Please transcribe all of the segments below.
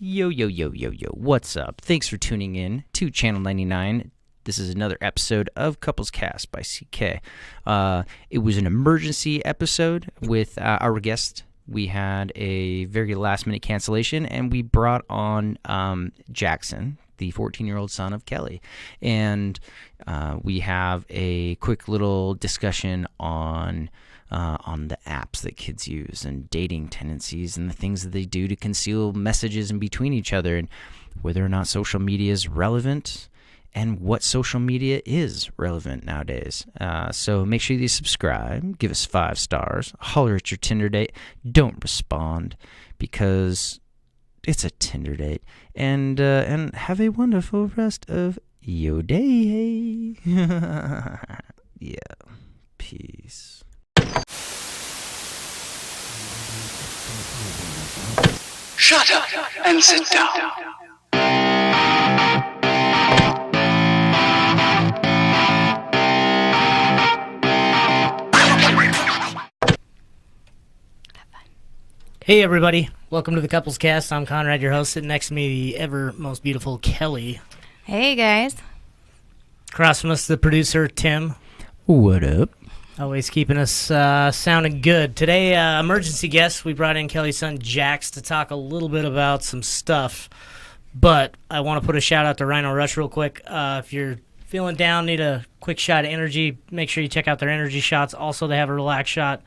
Yo, yo, yo, yo, yo, what's up? Thanks for tuning in to Channel 99. This is another episode of Couples Cast by CK. It was an emergency episode with our guest. We had a very last-minute cancellation, and we brought on Jaxson, the 14-year-old son of Kelly. And we have a quick little discussion on the apps that kids use and dating tendencies and the things that they do to conceal messages in between each other, and whether or not social media is relevant and what social media is relevant nowadays. So make sure you subscribe, give us 5 stars, holler at your Tinder date, don't respond because it's a Tinder date, and have a wonderful rest of your day. Yeah, peace. Shut up and sit down. Hey everybody, welcome to the Couples Cast. I'm Conrad, your host. Sitting next to me, the ever most beautiful Kelly. Hey guys. Across from us, the producer, Tim. What up? Always keeping us sounding good. Today, emergency guest, we brought in Kelly's son, Jax, to talk a little bit about some stuff. But I want to put a shout out to Rhino Rush real quick. If you're feeling down, need a quick shot of energy, make sure you check out their energy shots. Also, they have a relax shot.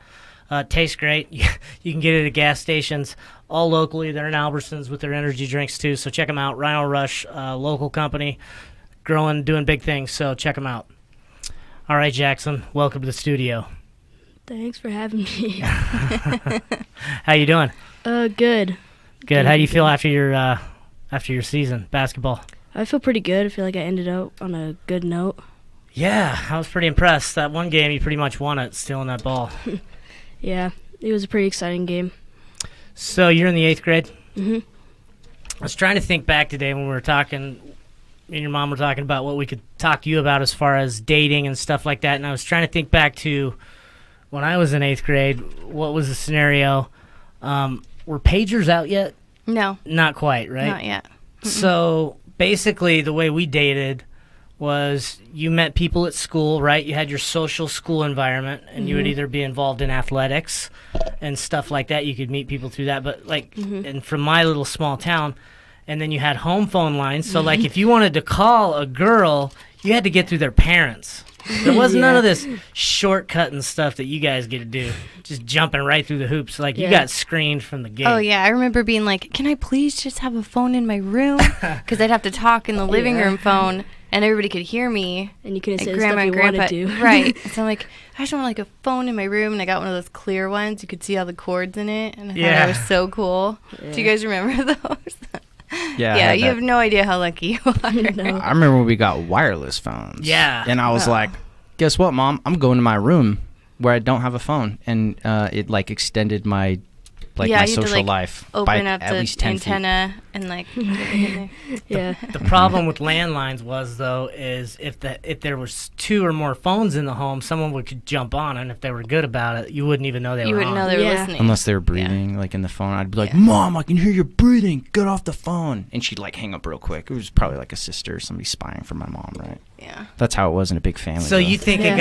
Tastes great. You can get it at gas stations all locally. They're in Albertsons with their energy drinks too, so check them out. Rhino Rush, local company, growing, doing big things, so check them out. All right, Jaxson, welcome to the studio. Thanks for having me. How you doing? Good. Good. How do you feel after your season, basketball? I feel pretty good. I feel like I ended out on a good note. Yeah, I was pretty impressed. That one game, you pretty much won it, stealing that ball. Yeah, it was a pretty exciting game. So you're in the 8th grade? Mm-hmm. I was trying to think back today when we were talking, me and your mom were talking about what we could talk to you about as far as dating and stuff like that, and I was trying to think back to when I was in 8th grade, what was the scenario? Were pagers out yet? No. Not quite, right? Not yet. Mm-mm. So basically the way we dated was you met people at school, right? You had your social school environment, and you would either be involved in athletics and stuff like that. You could meet people through that. But, like, and from my little small town, and then you had home phone lines. So, like, if you wanted to call a girl, you had to get through their parents. There was none of this shortcut and stuff that you guys get to do, just jumping right through the hoops. Like, you got screened from the gate. Oh, yeah. I remember being like, can I please just have a phone in my room? Because I'd have to talk in the living room phone, and everybody could hear me. And you couldn't say the Grandma stuff and you Grandpa, wanted to. Right. So I'm like, I just want like a phone in my room, and I got one of those clear ones. You could see all the cords in it, and I thought that was so cool. Do you guys remember those? Yeah, you have no idea how lucky you are. No. I remember when we got wireless phones. Yeah. And I was like, guess what, Mom? I'm going to my room where I don't have a phone. And it, like, extended my, like, my social life by open up at the least 10 feet. antenna and, like, get in there. Yeah. The problem with landlines was, though, is if there was 2 or more phones in the home, someone could jump on, and if they were good about it, you wouldn't even know they were on. You wouldn't know they were listening. Unless they were breathing, like, in the phone. I'd be like, Mom, I can hear you breathing. Get off the phone. And she'd, like, hang up real quick. It was probably, like, a sister or somebody spying for my mom, right? Yeah. That's how it was in a big family. So though. you think it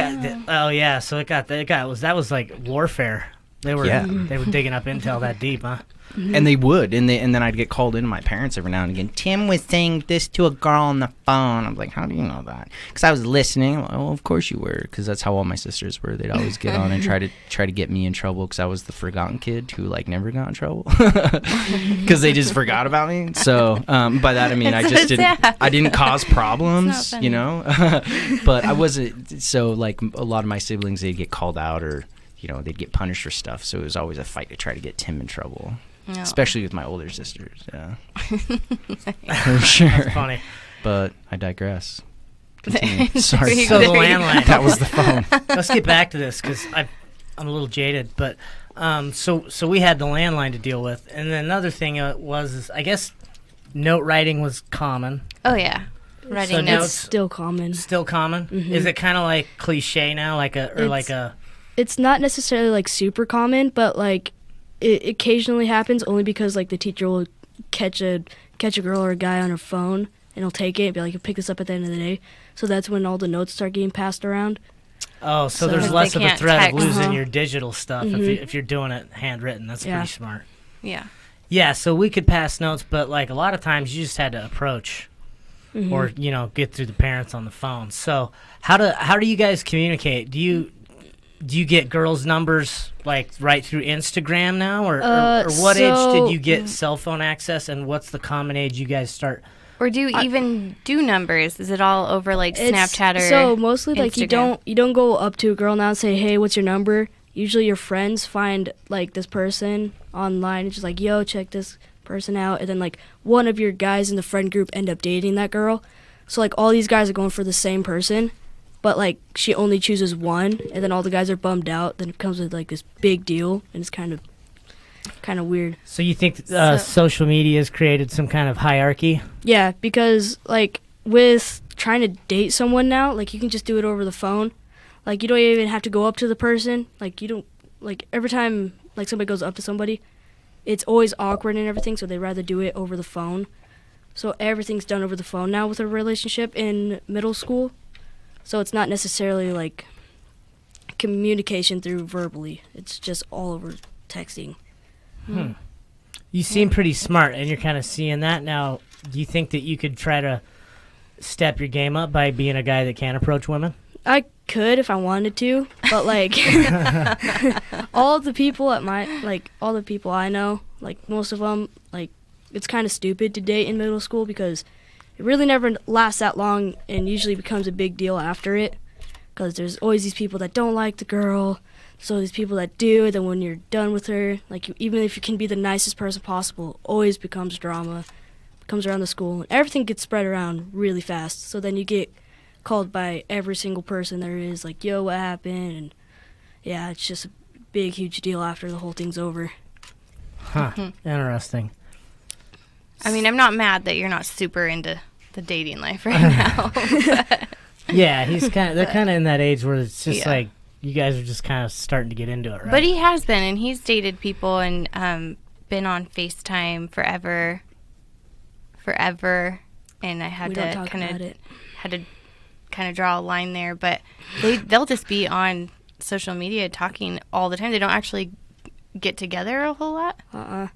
got... So that was like warfare. They were digging up intel that deep, huh? And they would, and then I'd get called into my parents every now and again. Tim was saying this to a girl on the phone. I'm like, how do you know that? Because I was listening. I'm like, well, of course you were, because that's how all my sisters were. They'd always get on and try to get me in trouble because I was the forgotten kid who like never got in trouble because they just forgot about me. So by that I mean I just didn't cause problems, you know. But I wasn't. So like a lot of my siblings, they'd get called out or they'd get punished for stuff. So it was always a fight to try to get Tim in trouble. No. Especially with my older sisters, yeah. For sure. That's funny. But I digress. Continue. Sorry. So the landline. That was the phone. Let's get back to this because I'm a little jaded. But so we had the landline to deal with. And then another thing was I guess note writing was common. Oh, yeah. Writing notes. It's still common. Still common? Mm-hmm. Is it kind of like cliche now? It's not necessarily like super common, but like it occasionally happens only because like the teacher will catch a girl or a guy on her phone, and he'll take it and be like, "You pick this up at the end of the day." So that's when all the notes start getting passed around. Oh, so there's less of a threat of losing your digital stuff if you're doing it handwritten. That's pretty smart. Yeah. Yeah, so we could pass notes, but like a lot of times you just had to approach or, get through the parents on the phone. So how do you guys communicate? Do you get girls' numbers like right through Instagram now, or what age did you get cell phone access, and what's the common age you guys start? Or do you even do numbers? Is it all over like Snapchat or So mostly like Instagram? you don't go up to a girl now and say, "Hey, what's your number?" Usually your friends find like this person online and just like, "Yo, check this person out," and then like one of your guys in the friend group end up dating that girl. So like all these guys are going for the same person, but like she only chooses one, and then all the guys are bummed out. Then it comes with like this big deal, and it's kind of weird. So you think social media has created some kind of hierarchy? Yeah, because like with trying to date someone now, like you can just do it over the phone. Like you don't even have to go up to the person. Like you don't like every time like somebody goes up to somebody, it's always awkward and everything, so they'd rather do it over the phone. So everything's done over the phone now with a relationship in middle school. So it's not necessarily like communication through verbally. It's just all over texting. You seem pretty smart, and you're kind of seeing that now. Do you think that you could try to step your game up by being a guy that can approach women? I could if I wanted to, but like all the people all the people I know, like most of them, like it's kind of stupid to date in middle school because it really never lasts that long and usually becomes a big deal after it because there's always these people that don't like the girl. So these people that do, and then when you're done with her, like even if you can be the nicest person possible, always becomes drama, comes around the school, and everything gets spread around really fast. So then you get called by every single person there is, like, "Yo, what happened?" And yeah, it's just a big, huge deal after the whole thing's over. Interesting. I mean, I'm not mad that you're not super into the dating life right now. Yeah, they're kind of in that age where it's just like, you guys are just kind of starting to get into it, right? But he has been, and he's dated people and been on FaceTime forever, and I had to kind of draw a line there. But they'll just be on social media talking all the time. They don't actually get together a whole lot.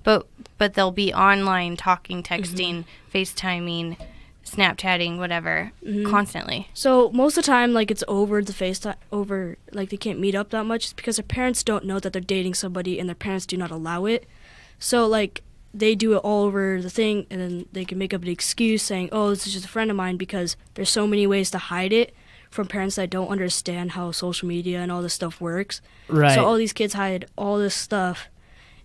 But they'll be online talking, texting, FaceTiming, Snapchatting, whatever, constantly. So most of the time, like, it's over the FaceTime, like, they can't meet up that much. It's because their parents don't know that they're dating somebody, and their parents do not allow it. So, like, they do it all over the thing, and then they can make up an excuse saying, "Oh, this is just a friend of mine," because there's so many ways to hide it from parents that don't understand how social media and all this stuff works. Right. So all these kids hide all this stuff,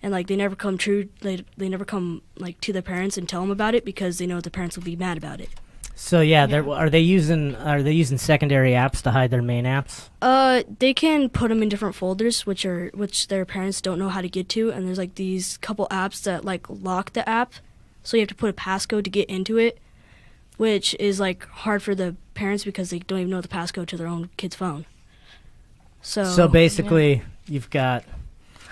and like they never come they never come like to their parents and tell them about it because they know the parents will be mad about it. So are they using secondary apps to hide their main apps? They can put them in different folders, which their parents don't know how to get to, and there's like these couple apps that like lock the app, so you have to put a passcode to get into it, which is like hard for the parents because they don't even know the passcode to their own kid's phone. So basically, you've got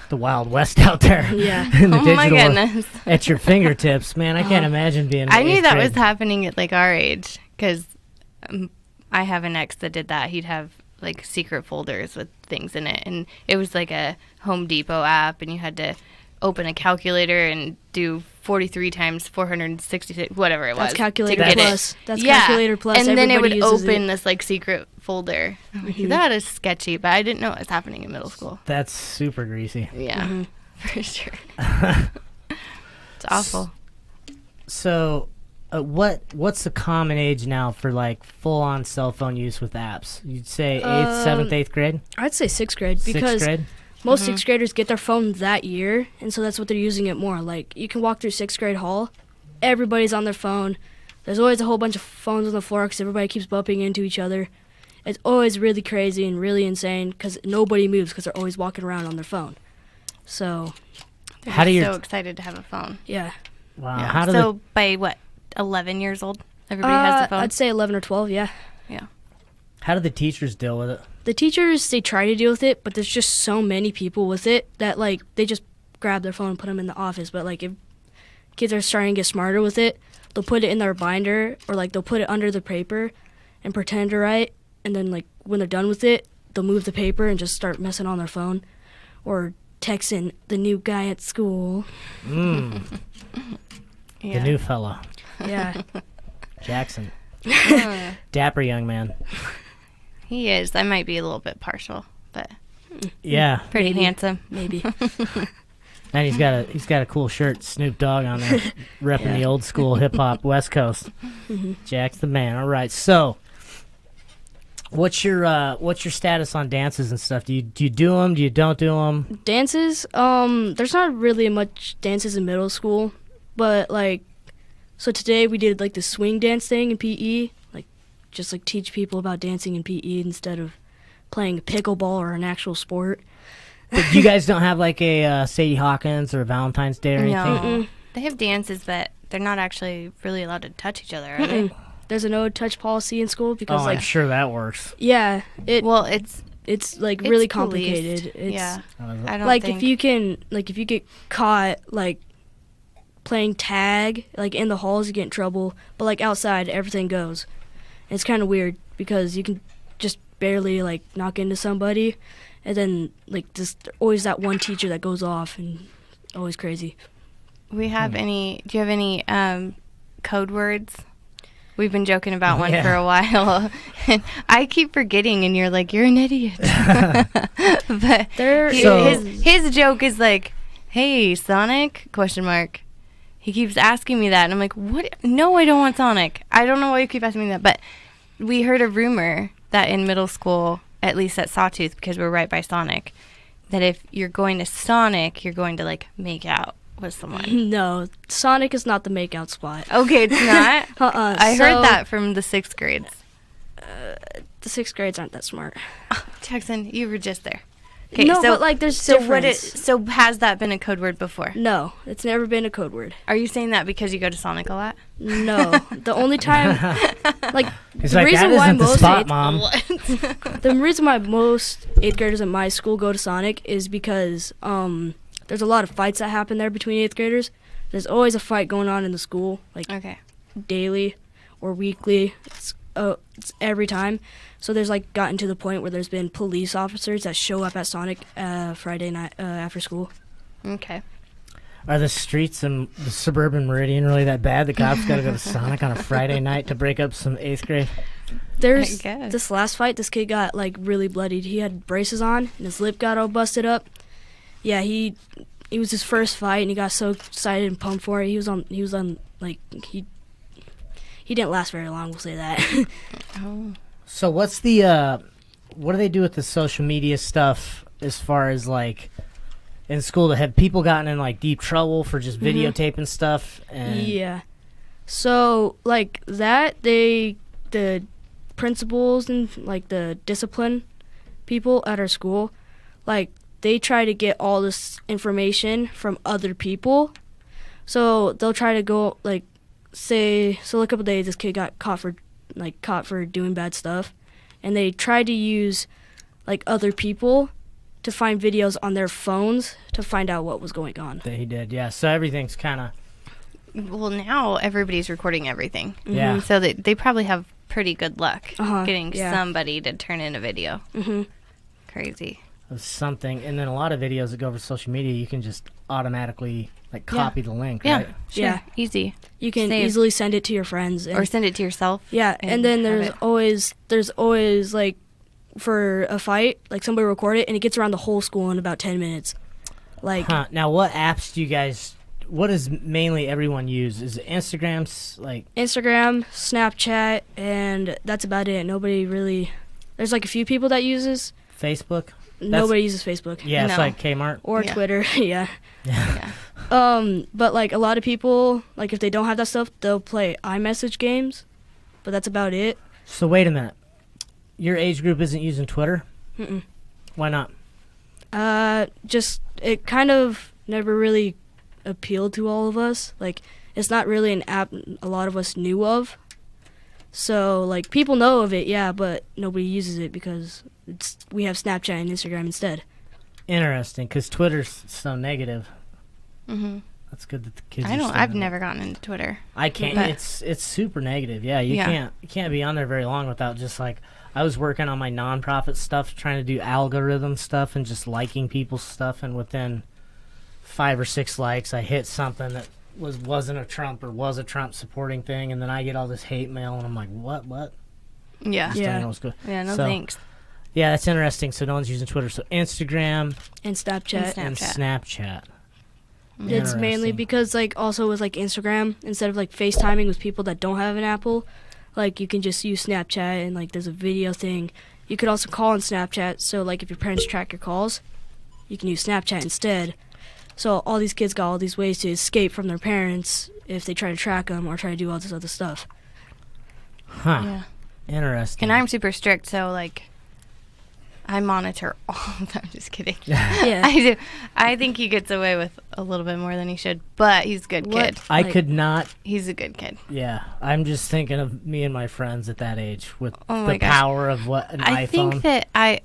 the Wild West out there. Yeah. In the Oh my goodness. At your fingertips, man. I can't imagine being. I knew that grade. was happening at like our age because I have an ex that did that. He'd have like secret folders with things in it, and it was like a Home Depot app, and you had to open a calculator and do 43 times 466, whatever it was. That's calculator plus. That's yeah. calculator plus. And then it would Everybody uses open this like secret folder. That is sketchy, but I didn't know it was happening in middle school. That's super greasy. Yeah, for sure. It's awful. So, what's the common age now for like full-on cell phone use with apps? You'd say 8th, 7th, 8th grade? I'd say 6th grade because 6th grade? most 6th graders get their phone that year, and so that's what they're using it more. Like, you can walk through 6th grade hall, everybody's on their phone. There's always a whole bunch of phones on the floor because everybody keeps bumping into each other. It's always really crazy and really insane because nobody moves because they're always walking around on their phone. So, They're so excited to have a phone. yeah. Wow. Yeah. So by what, 11 years old, everybody has a phone? I'd say 11 or 12, yeah. Yeah. how do the teachers deal with it? The teachers, they try to deal with it, but there's just so many people with it that, like, they just grab their phone and put them in the office. But, like, if kids are starting to get smarter with it. They'll put it in their binder, or like they'll put it under the paper and pretend to write, and then like when they're done with it, they'll move the paper and just start messing on their phone or texting the new guy at school. The new fella, Yeah. Jaxson. Dapper young man. He is. I might be a little bit partial, but Yeah. pretty handsome. Maybe. And he's got a cool shirt, Snoop Dogg on there, repping the old school hip hop West Coast. Jack's the man. All right, so what's your status on dances and stuff? Do you do them? Do you don't do them? Dances, there's not really much dances in middle school, but like, so today we did like the swing dance thing in PE, like just like teach people about dancing in PE instead of playing pickleball or an actual sport. But you guys don't have like a Sadie Hawkins or Valentine's Day or anything? No. They have dances, but they're not actually really allowed to touch each other, are they? There's a no touch policy in school because I'm like, sure that works. yeah, Well, it's like it's really policed. complicated. It's, Yeah. I don't like think. if you get caught like playing tag like in the halls, you get in trouble, but like outside everything goes. And it's kind of weird because you can just barely like knock into somebody, and then like just always that one teacher that goes off, and always crazy. We have any? Do you have any code words? We've been joking about one for a while, and I keep forgetting. And you're like, "You're an idiot." But his joke is like, "Hey, Sonic?" ? He keeps asking me that, and I'm like, "What? No, I don't want Sonic. I don't know why you keep asking me that." But we heard a rumor that in middle school, at least at Sawtooth, because we're right by Sonic, that if you're going to Sonic, you're going to like make out with someone. No, Sonic is not the makeout spot. Okay, it's not? I heard So- that from the 6th grades. The 6th grades aren't that smart. Jackson, you were just there. Okay, No, so, but like there's so difference. so has that been a code word before? No, it's never been a code word. Are you saying that because you go to Sonic a lot? No, the only time, like, He's the like, reason that why isn't the most spot, eighth- Mom. the reason why most 8th graders at my school go to Sonic is because there's a lot of fights that happen there between 8th graders. There's always a fight going on in the school, like Okay. daily or weekly. It's every time. So there's like gotten to the point where there's been police officers that show up at Sonic Friday night after school. Okay. Are the streets in the suburban Meridian really that bad? The cops got to go to Sonic on a Friday night to break up some 8th grade? There's guess. this last fight, this kid got like really bloodied. He had braces on and his lip got all busted up. Yeah, it was his first fight and he got so excited and pumped for it. He was on like he didn't last very long, we'll say that. Oh. So what's the what do they do with the social media stuff as far as like in school? Have people gotten in like deep trouble for just videotaping stuff? And Yeah. So like that, the principals and like the discipline people at our school, like they try to get all this information from other people. So they'll try to go like say, so a couple days this kid got caught for doing bad stuff, and they tried to use like other people to find videos on their phones to find out what was going on. that he did, yeah. So everything's kind of Well, now everybody's recording everything. yeah. So they probably have pretty good luck getting yeah. somebody to turn in a video. Mhm. Crazy. Of something, and then a lot of videos that go over social media, you can just automatically like copy the link, Yeah. right? Sure. Yeah. Easy. You can Save. easily send it to your friends. And Or send it to yourself. yeah, and then have there's always like for a fight, like somebody record it and it gets around the whole school in about 10 minutes. Like Huh. Now, what apps do you guys? What does mainly everyone use? Is it Instagram's like? Instagram, Snapchat, and that's about it. Nobody really. There's like a few people that uses. Facebook? Nobody uses Facebook Yeah, it's No. like Kmart. or Yeah. Twitter. Yeah. Yeah. But like a lot of people, like if they don't have that stuff, they'll play iMessage games, but that's about it. So wait a minute. Your age group isn't using Twitter? Mm-mm. Why not? Just it kind of never really appealed to all of us. Like it's not really an app a lot of us knew of. So like people know of it, yeah, but nobody uses it because we have Snapchat and Instagram instead. Interesting, because Twitter's so negative. Mm-hmm. That's good that the kids. I've never gotten into Twitter. I can't. But It's super negative. Yeah, you can't be on there very long without just like. I was working on my nonprofit stuff, trying to do algorithm stuff and just liking people's stuff, and within 5 or 6 likes, I hit something that wasn't a Trump or was a Trump supporting thing, and then I get all this hate mail, and I'm like, what? Yeah. Just don't know what's good. Yeah. No So, thanks. Yeah, that's interesting. So no one's using Twitter. So Instagram And Snapchat. and Snapchat. It's mainly Interesting. because like also with like Instagram, instead of like FaceTiming with people that don't have an Apple, like you can just use Snapchat and like there's a video thing. You could also call on Snapchat, so like if your parents track your calls, you can use Snapchat instead. So all these kids got all these ways to escape from their parents if they try to track them or try to do all this other stuff. Huh. Yeah. Interesting. And I'm super strict, so like I monitor all of them. I'm just kidding. Yeah. I do. I think he gets away with a little bit more than he should, but he's a good kid. I like- could not. He's a good kid. Yeah, I'm just thinking of me and my friends at that age with Oh my the gosh. power of what an I iPhone. think that I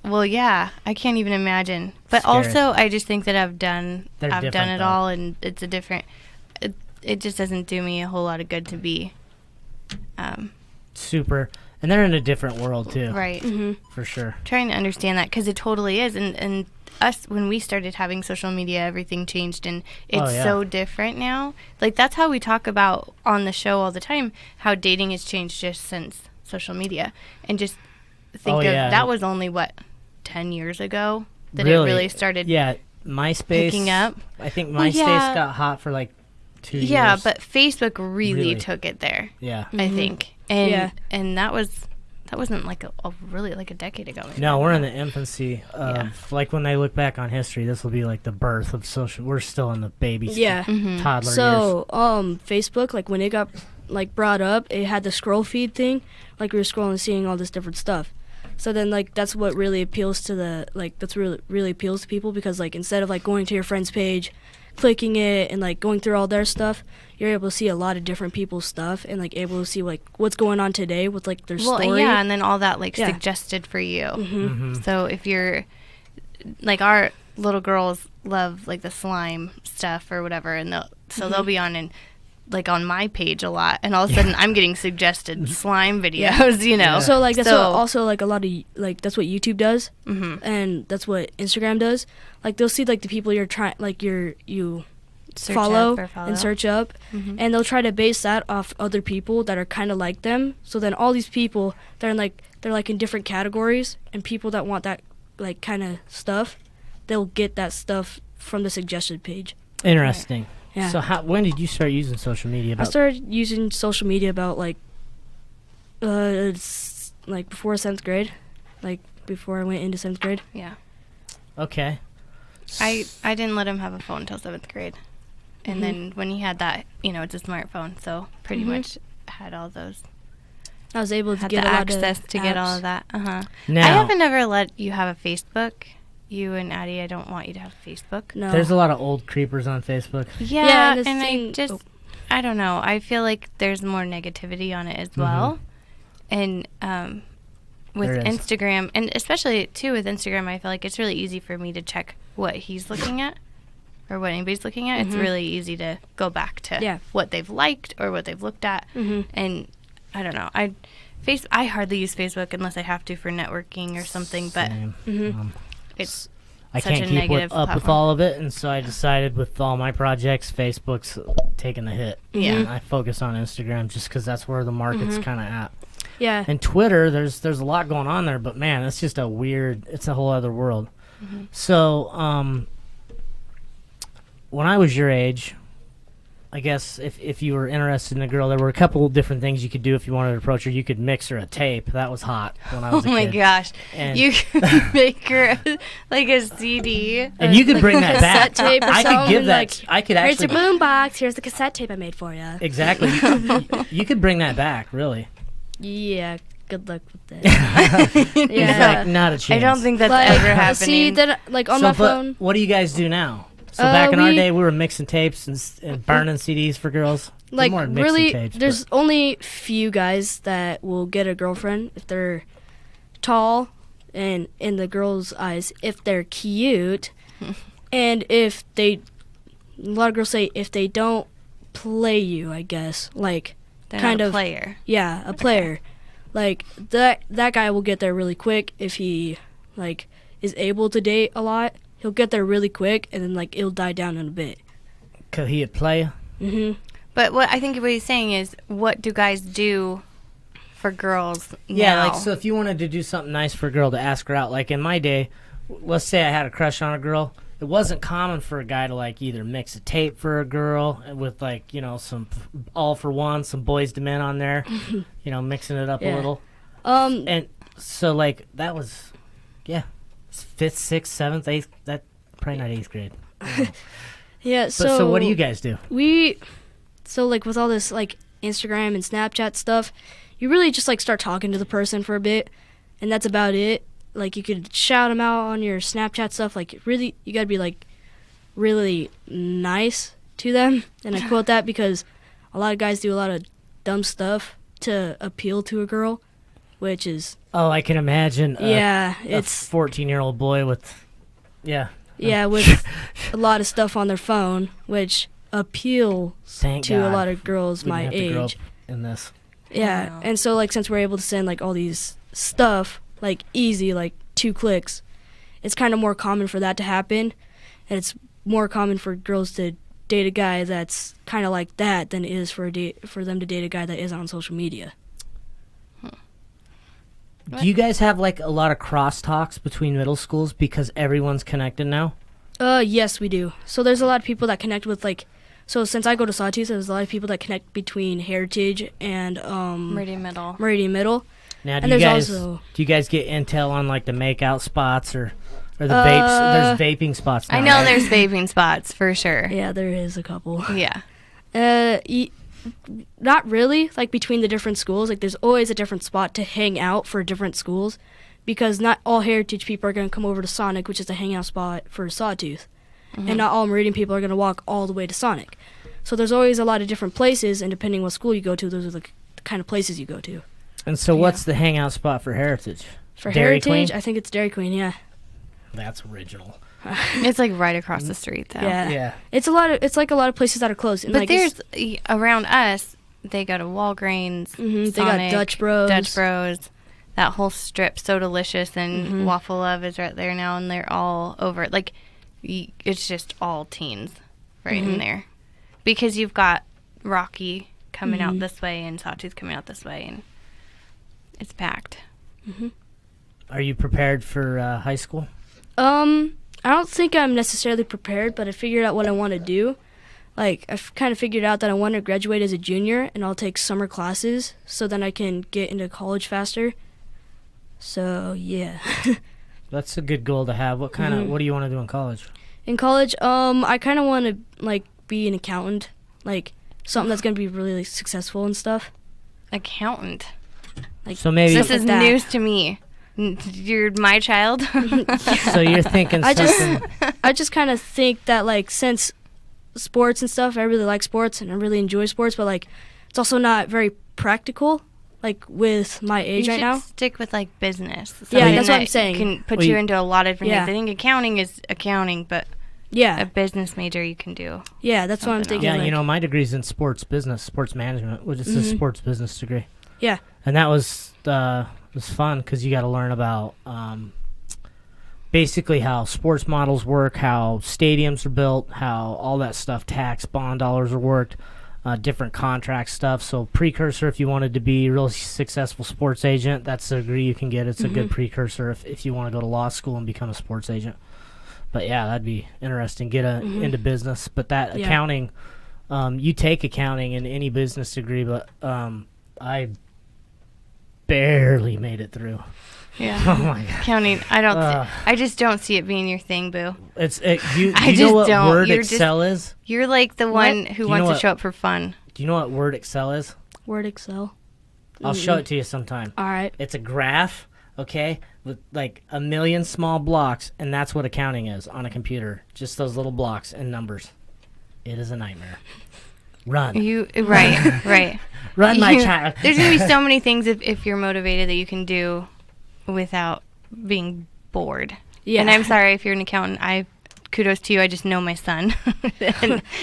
can't even imagine. But Scary. also, I just think that I've done different, it though. all, and it's a different. It just doesn't do me a whole lot of good to be. Super, and they're in a different world too. Right. For sure. Trying to understand that because it totally is, and us when we started having social media, everything changed, and it's so different now. Like that's how we talk about on the show all the time how dating has changed just since social media, and just think of that was only 10 years ago that it really started. Yeah, MySpace picking up. I think Well, MySpace yeah. got hot for like 2 years. Yeah, but Facebook really took it there. Yeah. I think, and Yeah. and that wasn't like a really like a decade ago. Maybe. No, we're in the infancy of like when they look back on history, this will be like the birth of social. We're still in the baby, Yeah. toddler years. So, Facebook, like when it got like brought up, it had the scroll feed thing. Like we were scrolling, seeing all this different stuff. So then, like that's what really appeals to that's really appeals to people because like instead of like going to your friend's page, clicking it and like going through all their stuff, you're able to see a lot of different people's stuff and like able to see like what's going on today with like their story. Yeah, and then all that like Yeah. suggested for you. So if you're like our little girls love like the slime stuff or whatever, and they'll be on and like on my page a lot, and all of a sudden I'm getting suggested slime videos. You know, So like that's what also like a lot of like that's what YouTube does, and that's what Instagram does. Like they'll see like the people you're trying like you Search follow up or follow. and search up, and they'll try to base that off other people that are kind of like them. So then all these people they're like in different categories, and people that want that like kind of stuff, they'll get that stuff from the suggested page. Interesting. Yeah. So when did you start using social media? I started using social media about like it's like before 7th grade, like before I went into 7th grade. Yeah, Okay. I didn't let him have a phone until 7th grade, and then when he had that, it's a smartphone, so pretty much had all those. I was able to Had get the a lot access of to get all apps. of that. I Now haven't ever let you have a Facebook. You and Addie, I don't want you to have Facebook. No. there's a lot of old creepers on Facebook. Yeah, and the and thing- I don't know. I feel like there's more negativity on it as well. And with There is. Instagram, and especially too with Instagram, I feel like it's really easy for me to check what he's looking at or what anybody's looking at. It's really easy to go back to what they've liked or what they've looked at. And I don't know. I hardly use Facebook unless I have to for networking or something, but Same. it's I such can't a keep negative up with platform. all of it, and so I decided with all my projects, Facebook's taking the hit. Yeah. And I focus on Instagram just because that's where the market's kind of at. Yeah. And Twitter, there's a lot going on there, but man, it's just it's a whole other world. So, when I was your age, I guess if you were interested in a girl, there were a couple different things you could do if you wanted to approach her. You could mix her a tape. That was hot when I was Oh a my kid. gosh. And- You could make her like a CD. And you could bring that back. cassette tape or I could something, give that. like, I could Here's actually. your boom box. Here's the cassette tape I made for you. Exactly. You could bring that back, really. Yeah. Good luck with that. It's like, not a chance. I don't think that's Like, ever happening. see that like on so, my but phone. what do you guys do now? So back in our we- day, we were mixing tapes and burning CDs for girls. We're Like more mixing really, tapes, there's only few guys that will get a girlfriend if they're tall, and in the girl's eyes, if they're cute, and if they a lot of girls say if they don't play you, I guess, like They're kind not a of player. Yeah, a player. Like that guy will get there really quick if he like is able to date a lot. He'll get there really quick, and then like it'll die down in a bit. Could he a player? Mhm. But what I think what he's saying is, what do guys do for girls Yeah, now? like, so if you wanted to do something nice for a girl to ask her out, like in my day, let's say I had a crush on a girl, it wasn't common for a guy to, like, either mix a tape for a girl with, like, you know, some All For One, some Boys to Men on there, you know, mixing it up a Yeah. little. Um, And so, like, that was, yeah, 5th, 6th, 7th, 8th, that, probably not 8th grade. yeah. But so what do you guys do? So like with all this like Instagram and Snapchat stuff, you really just like start talking to the person for a bit, and that's about it. Like you could shout them out on your Snapchat stuff. Like really, you gotta be like really nice to them. And I quote that because a lot of guys do a lot of dumb stuff to appeal to a girl, which is Oh, I can imagine yeah, a it's 14-year-old boy with, yeah. yeah with a lot of stuff on their phone, which appeal Thank to a God lot of girls we my didn't have to grow age. up in this. Yeah, know. and so like since we're able to send like all these stuff like easy, like 2 clicks, it's kind of more common for that to happen, and it's more common for girls to date a guy that's kind of like that than it is for them to date a guy that is on social media. Do you guys have like a lot of crosstalks between middle schools because everyone's connected now? Yes, we do. So there's a lot of people that connect with like. So since I go to Sawtooth, there's a lot of people that connect between Heritage and Meridian Middle. Now, And do you there's guys also- get intel on like the makeout spots or the vapes? There's vaping spots now, I know right? there's vaping spots for sure. Yeah, there is a couple. Yeah. Not really, like between the different schools. Like there's always a different spot to hang out for different schools, because not all Heritage people are going to come over to Sonic, which is the hangout spot for Sawtooth. And not all Meridian people are going to walk all the way to Sonic. So there's always a lot of different places, and depending what school you go to, those are the kind of places you go to. And so, what's the hangout spot for Heritage? For Dairy Heritage, Queen? I think it's Dairy Queen, yeah. That's original. It's like right across the street though. Yeah. Yeah. It's like a lot of places that are closed. And But like there's around us, they go to Walgreens, they got Sonic, Dutch Bros. that whole strip, So Delicious and Waffle Love is right there now, and they're all over. Like, it's just all teens right in there. Because you've got Rocky coming out this way and Sawtooth coming out this way, and it's packed. Are you prepared for high school? I don't think I'm necessarily prepared, but I figured out what I want to do. Like, I've kind of figured out that I want to graduate as a junior, and I'll take summer classes so then I can get into college faster. So, yeah. That's a good goal to have. What kind of what do you want to do in college? In college, I kind of want to, like, be an accountant. Like, something that's going to be really like, successful and stuff. Accountant. Like, So maybe This stuff is like that. news to me. You're my child. so you're thinking I something. just kind of think that, like, since sports and stuff, I really like sports and I really enjoy sports, but, like, it's also not very practical, like, with my age you right should now. stick with like business. Yeah, Something that's what I'm that saying. Can put Well, you you- into a lot of different Yeah. things. I think accounting is accounting, but a Yeah, business major you can do. yeah, that's what I'm something thinking. Yeah, like, you know, my degree's in sports business, sports management, which is a sports business degree. Yeah. And that was fun because you got to learn about basically how sports models work, how stadiums are built, how all that stuff, tax, bond dollars are worked, different contract stuff. So precursor, if you wanted to be a real successful sports agent, that's the degree you can get. It's a good precursor if you want to go to law school and become a sports agent. But yeah, that'd be interesting. Get into business. But that Yeah. accounting, you take accounting in any business degree, but I barely made it through. Yeah. Oh my god. Accounting, I just don't see it being your thing, Boo. You I know just what don't. Word You're Excel is? You're like the one who you wants know to what- show up for fun. Do you know what Word Excel is? Word Excel. I'll show it to you sometime. All right. It's a graph, okay, with like a million small blocks, and that's what accounting is on a computer. Just those little blocks and numbers. It is a nightmare. Run. Right. Run, my child. There's gonna be so many things if you're motivated that you can do without being bored. Yeah. And I'm sorry if you're an accountant. I kudos to you. I just know my son,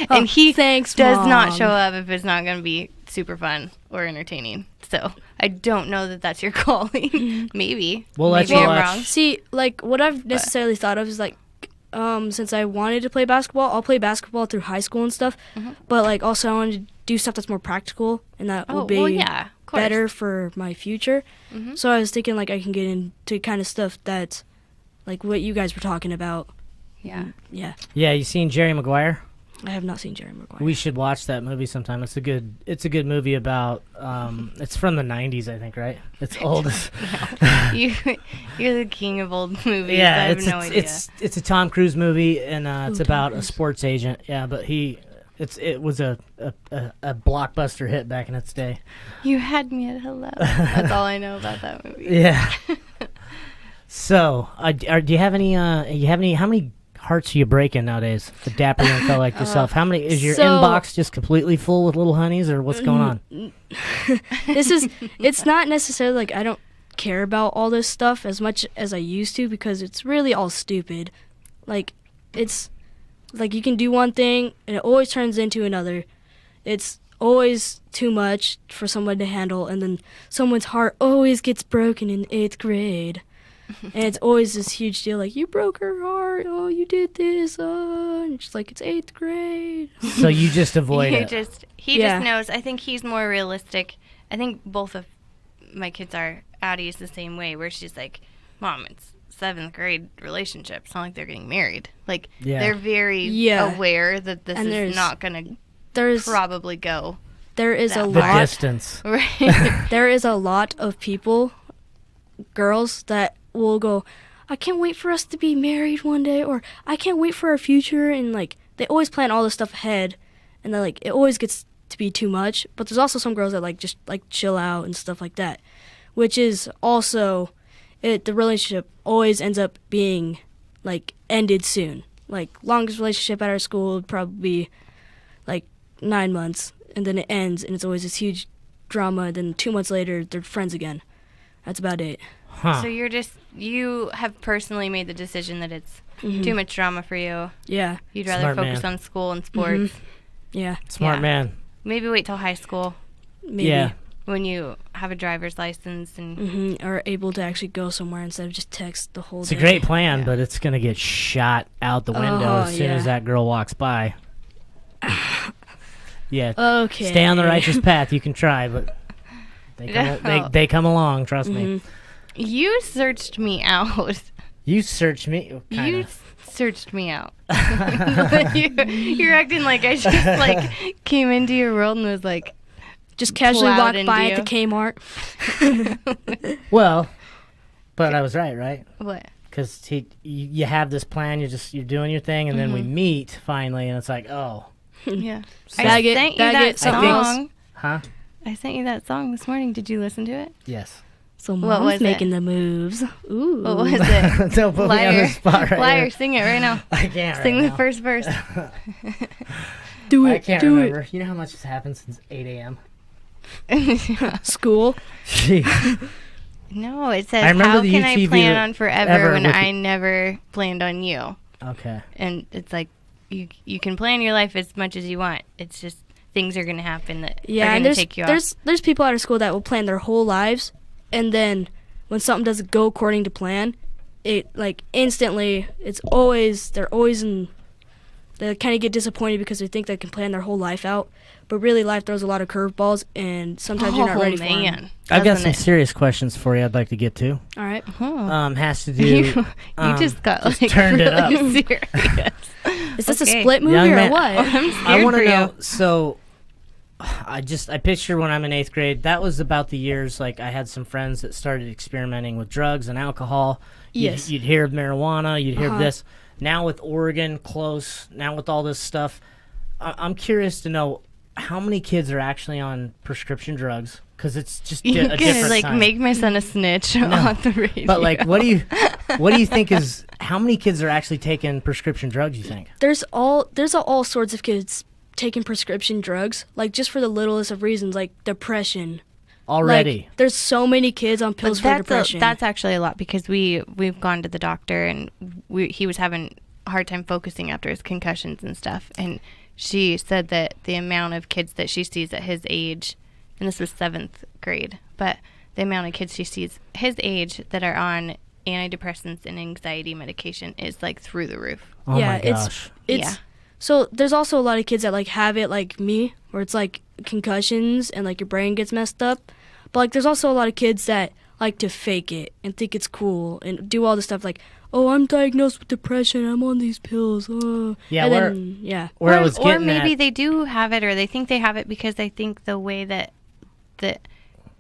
and he thanks, does not Mom. show up if it's not going to be super fun or entertaining. So I don't know that that's your calling. Maybe. We'll let Maybe you I'm watch. wrong. See, like what I've necessarily thought of is like, since I wanted to play basketball, I'll play basketball through high school and stuff. But like also I wanted to do stuff that's more practical and that will be well, yeah, of course. better for my future. So I was thinking like I can get into kind of stuff that's like what you guys were talking about. Yeah. Yeah, Yeah, you seen Jerry Maguire? I have not seen Jerry Maguire. We should watch that movie sometime. It's a good movie about it's from the 90s, I think, right? It's old. You're the king of old movies. Yeah, I have it's no idea. it's a Tom Cruise movie, and it's Tom about a Cruise. sports agent. Yeah, but it was a blockbuster hit back in its day. You had me at hello. That's all I know about that movie. Yeah. So, do you have any? How many hearts are you breaking nowadays? The dapper young fella like yourself. How many is your so- inbox just completely full with little honeys, or what's going on? It's not necessarily like I don't care about all this stuff as much as I used to because it's really all stupid. Like it's like you can do one thing and it always turns into another. It's always too much for someone to handle, and then someone's heart always gets broken in 8th grade. And it's always this huge deal, like, you broke her heart, oh, you did this, and it's like, it's 8th grade. So you just avoid it. He Yeah. just knows. I think he's more realistic. I think both of my kids are. Addie's the same way, where she's like, Mom, it's 7th grade relationship. It's not like they're getting married. Like, Yeah. they're very Yeah. aware that this And is there's- not going to There's probably go. there is a that The lot distance. Right. there is a lot of people, girls, that will go, I can't wait for us to be married one day, or I can't wait for our future, and like they always plan all this stuff ahead, and then like it always gets to be too much. But there's also some girls that like just like chill out and stuff like that, which is also the relationship always ends up being like ended soon. Like longest relationship at our school would probably be like 9 months, and then it ends, and it's always this huge drama, and then 2 months later they're friends again. That's about it. Huh. So you have personally made the decision that it's too much drama for you. Yeah, You'd rather Smart focus man. on school and sports. yeah, Smart Yeah. man. Maybe wait till high school maybe. Yeah. when you have a driver's license and Or able to actually go somewhere instead of just text the whole It's day. a great plan, but it's going to get shot out the window Oh, as soon yeah. as that girl walks by. Yeah. Okay. Stay on the righteous path. You can try, but they come along, trust me. you searched me out. You search me. You searched me out. You're acting like I just like came into your world and was like, Just casually plowed walk by into at the Kmart. Well, but I was right? what? Because you have this plan, you're doing your thing, and then we meet finally, and it's like, oh, Yeah. Bag it, sent you bag that it, something else. song. huh? I sent you that song this morning. Did you listen to it? Yes. So What mom's was it? making the moves. Ooh. What was it? Don't put me on the Liar. spot right Liar, now. sing it right now. I can't right Sing the now. first verse. Do I it. can't do remember. You know how much has happened since 8 a.m.? it. School. Gee. No, it says, I remember how the can I UTV plan on forever ever when with I never planned on you? Okay. And it's like, you can plan your life as much as you want. It's just things are going to happen that Yeah, are and going to take you off. there's people out of school that will plan their whole lives, and then when something doesn't go according to plan, it like instantly they kind of get disappointed because they think they can plan their whole life out, but really life throws a lot of curveballs, and sometimes you're not ready for them. I've got Doesn't some serious questions for you I'd like to get to. All right. Has to do. You just got like turned it up. really serious. Is this Okay. a split movie Young or man- what? I'm scared I want for to you. know. So, I picture when I'm in 8th grade. That was about the years like I had some friends that started experimenting with drugs and alcohol. Yes. You'd hear of marijuana. You'd hear of Uh-huh. this. Now with Oregon close. Now with all this stuff, I'm curious to know how many kids are actually on prescription drugs, because it's just You're a gonna different like time. make my son a snitch on the radio. But like, what do you think is how many kids are actually taking prescription drugs? You think? There's all sorts of kids taking prescription drugs, like just for the littlest of reasons, like depression. Already. Like, there's so many kids on But pills for depression. that's actually a lot, because we've gone to the doctor and he was having a hard time focusing after his concussions and stuff. And she said that the amount of kids that she sees at his age, and this was 7th grade, but the amount of kids she sees his age that are on antidepressants and anxiety medication is like through the roof. Oh yeah, my gosh. It's so there's also a lot of kids that like have it like me, where it's like concussions and like your brain gets messed up. But like there's also a lot of kids that like to fake it and think it's cool and do all this stuff like, oh, I'm diagnosed with depression, I'm on these pills. Yeah, and where I was or getting maybe at, they do have it, or they think they have it because they think the way that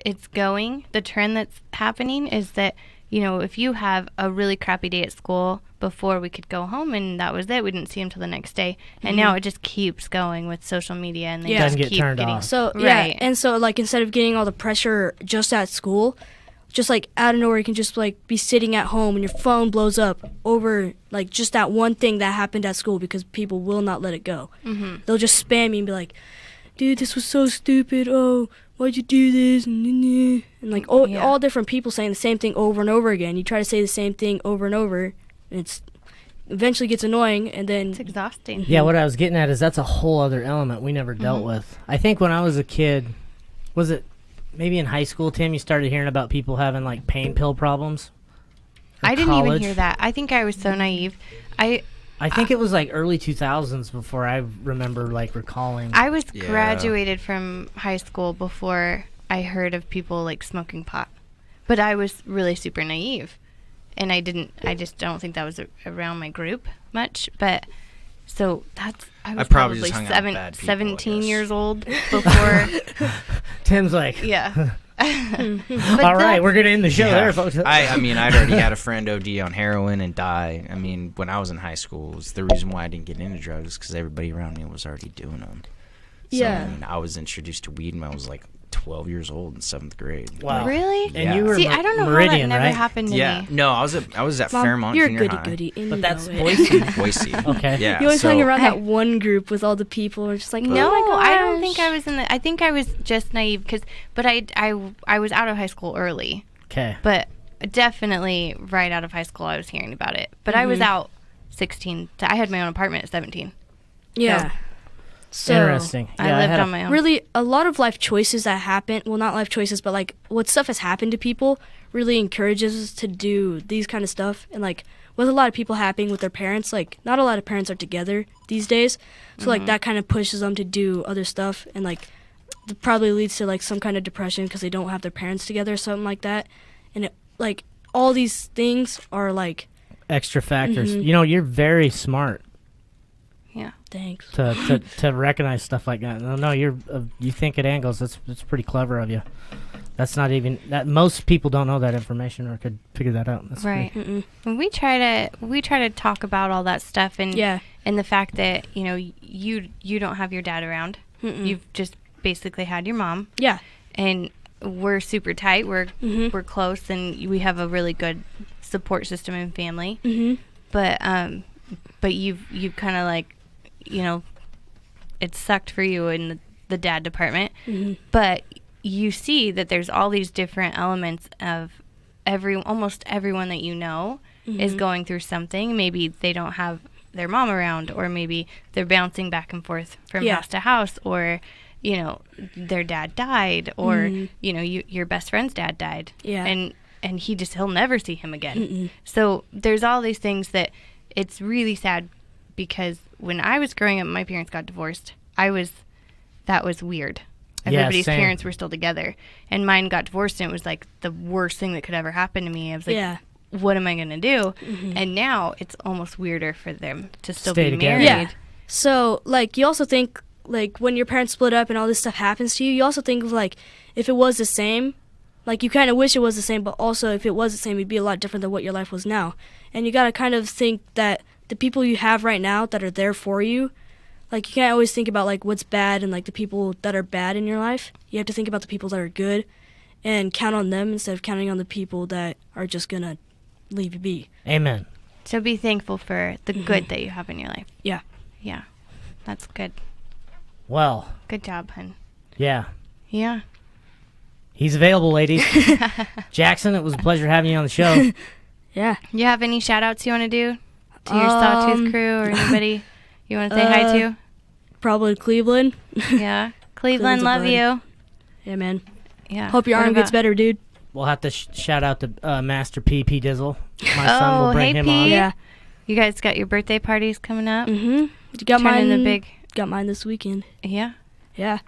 it's going, the trend that's happening is that, you know, if you have a really crappy day at school, before we could go home and that was it, we didn't see him till the next day, and now it just keeps going with social media, and they just Doesn't get keep turned getting off. So right. and so like instead of getting all the pressure just at school, just like out of nowhere you can just like be sitting at home and your phone blows up over like just that one thing that happened at school, because people will not let it go. They'll just spam you and be like, dude, this was so stupid, oh, why'd you do this, and like all different people saying the same thing over and over again. You try to say the same thing over and over, and it's eventually gets annoying, and then It's exhausting. Yeah, what I was getting at is that's a whole other element we never dealt with. I think when I was a kid, was it maybe in high school, Tim, you started hearing about people having like pain pill problems? I didn't even college? hear that. I think I was so naive. I think it was like early 2000s before I remember like recalling. I was graduated from high school before I heard of people like smoking pot, but I was really super naive, and I just don't think that was around my group much. But so I was probably probably just hung out with bad people, I 17 guess. years old before. Tim's like, Yeah. all right, we're going to end the show there, folks. I mean, I'd already had a friend OD on heroin and die. I mean, when I was in high school, it was the reason why I didn't get into drugs, because everybody around me was already doing them. So, Yeah. I mean, I was introduced to weed when I was like 12 years old in 7th grade. Wow. Really? And Yeah. you were See, I don't know Meridian, how that never right? happened to Yeah, me. no, I was at Mom, Fairmont you're a Junior goody High. goody, and But you that's know it. Boise. Boise. Okay. Yeah. You always so, hung around that one group with all the people, and just like, No, oh my I don't gosh. think I was in the. I think I was just naive but I was out of high school early, Okay. but definitely right out of high school I was hearing about it. But I was out 16. I had my own apartment at 17. Yeah. So Interesting. I Yeah, lived had a- on my own. really, a lot of life choices that happen, well, not life choices, but like what stuff has happened to people really encourages us to do these kind of stuff. And like with a lot of people happening with their parents, like not a lot of parents are together these days, so like that kind of pushes them to do other stuff, and like it probably leads to like some kind of depression because they don't have their parents together or something like that. And it, like all these things are like, extra factors. You know, you're very smart Yeah. thanks. to recognize stuff like that. No, you think at angles. That's pretty clever of you. That's not even that. Most people don't know that information or could figure that out. That's Right. pretty- And we try to talk about all that stuff, and Yeah. and the fact that you don't have your dad around. You've just basically had your mom, Yeah. and we're super tight. We're close, and we have a really good support system and family. But you've kind of like, it sucked for you in the dad department, but you see that there's all these different elements of almost everyone that you know is going through something. Maybe they don't have their mom around, or maybe they're bouncing back and forth from house to house, or their dad died, or your best friend's dad died, and he'll never see him again. So there's all these things that it's really sad, because when I was growing up, my parents got divorced. That was weird. Everybody's same. parents were still together, and mine got divorced, and it was like the worst thing that could ever happen to me. I was like, what am I going to do? And now it's almost weirder for them to still Stay be together. married. Yeah. So, like, you also think, like, when your parents split up and all this stuff happens to you, you also think of, like, if it was the same, like, you kind of wish it was the same, but also if it was the same, it'd be a lot different than what your life was now. And you got to kind of think that the people you have right now that are there for you, like, you can't always think about, like, what's bad and, like, the people that are bad in your life. You have to think about the people that are good and count on them instead of counting on the people that are just going to leave you be. Amen. So be thankful for the good that you have in your life. Yeah. Yeah. That's good. Well, Good job, hun. yeah. Yeah. He's available, ladies. Jaxson, it was a pleasure having you on the show. Yeah. You have any shout outs you want to do? To your Sawtooth crew or anybody you want to say hi to? Probably Cleveland. Yeah. Cleveland, Cleveland's a love bud. you. Yeah, man. Yeah. Hope your What arm gets about- better, dude. We'll have to shout out to Master P Dizzle. My son will bring hey him P. on. Yeah. You guys got your birthday parties coming up? You got Turning mine. the big. Got mine this weekend. Yeah. Yeah.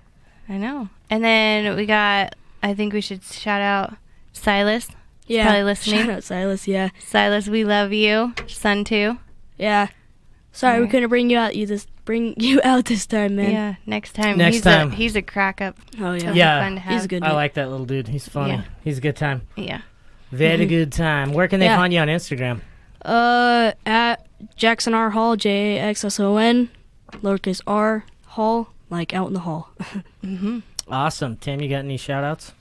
I know. And then we got, I think we should shout out Silas. Yeah. Probably listening. Shout out Silas. Yeah. Silas, we love you. Son too. Yeah. Sorry, we Alright. couldn't bring you out this time, man. Yeah, next time. Next time. He's a crack up. Oh yeah. He'll be Yeah. fun to have. He's a good I dude. like that little dude. He's funny. Yeah. He's a good time. Yeah. Very good time. Where can they Yeah. find you on Instagram? At Jaxson R Hall, Jaxson, lowercase r Hall, like out in the hall. Awesome. Tim, you got any shout outs?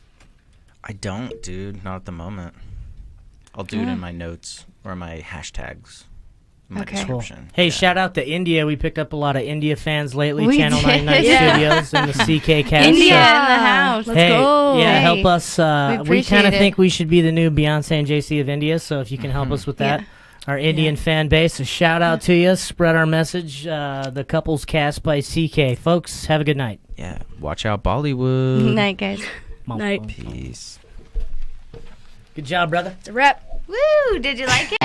I don't, dude. Not at the moment. I'll do it in my notes or my hashtags. In my Okay. description. Hey, Yeah. shout out to India. We picked up a lot of India fans lately. We Channel did. 99 Yeah. Studios and the CK cast. India So- in the house. Let's hey, go. yeah, Hey, help us. we We appreciate kind of it. think we should be the new Beyonce and JC of India. So if you can help us with that, Yeah. our Indian fan base, a shout out to you. Spread our message. The Couples Cast by CK. Folks, have a good night. Yeah. Watch out, Bollywood. Night, guys. Night. Peace. Good job, brother. It's a wrap. Woo! Did you like it?